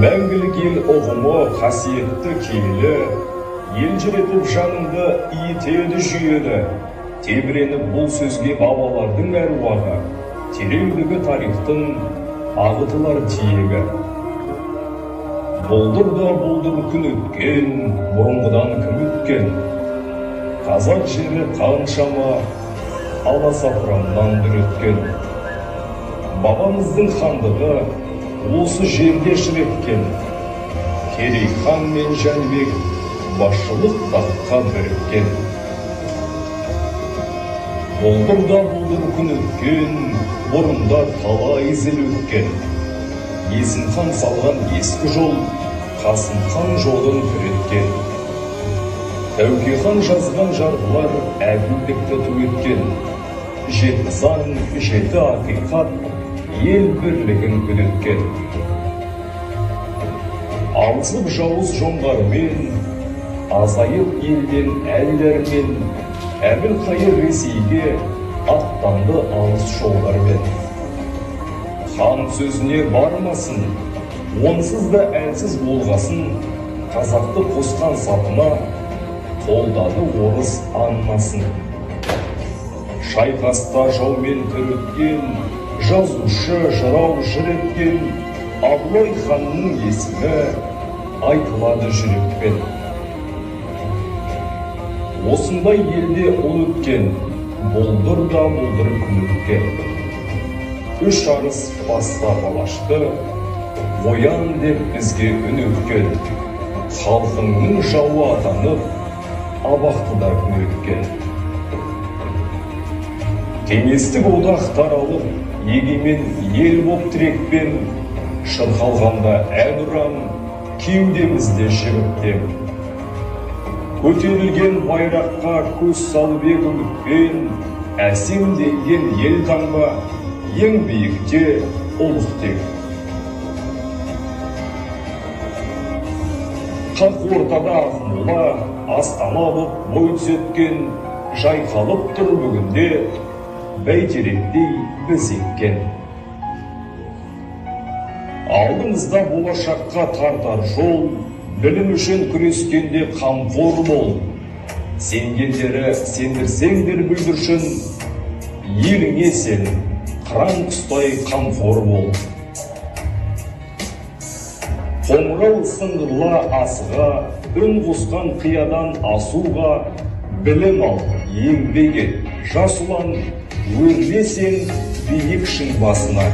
Мәңгілік ел ұғымы қасиетті киелі, елжіретіп жаныңды иітеді жүйелі, тебіреніп бұл сөзге бабалардың әруағы, тереңдігі тарихтың ағытылар тиегі. Болдыр күн өткен, бұрынғыдан кім өткен, қазақ жері қаншама аласапыраннан бір өткен. Бабамыздың хандығы осы жерде шіреткен, Керей хан мен Жәнібек басшылық таққа біріккен. Болдыр күн өткен, бұрында талай зіл өткен. Есім хан салған ескі жол, Қасым хан жолын түреткен. Тәуке хан жазған жарлар әділдікті ту еткен. Жеті заң, жеті ақиқат, ел бірлігін күдеткен. Алысып жауыз жоңғармен, азайып елден әлдермен, Әбілқайыр Ресейге аттанды алыс жолдармен. Хан сөзіне бармасын, онсыз да әлсіз болғасын, қазақты қосқан сапына қолдады орыс аннасын. Шайқаста жаумен түріткен, жазушы жырау жыр еткен Абылай ханның есімі айтылады жүрекпен. Осындай елде ұл өткен, болдыр күн өткен. Үш арыс бастап алашты, оян деп бізге үн өткен. Халқыңның жауы атанып, абақтыда күн өткен. Кеңестік одақ таралып, егемен ел боп тірекпен, шырқалғанда әнұран кеудемізде жігіттен. Көтерілген байраққа көз салып ек үмітпен, әсемделген ел таңба, ең биікте ұлық тек. Қақ ортада Ақмола, Астана боп бой түзеткен, жайқалып тұр бүгінде, бәйтеректей біз еккен. Алдымызда болашаққа тартар жол, білім үшін күрескенде қамқор бол. Сенгендері сендірсеңдер бүлдіршін, еліңе сен қыран құстай қамқор бол. Қоңырау сыңғырла асыға, үн қосқан қиядан асуға, білім ал, еңбек ет, жас ұлан, өрле сен биік шың басына.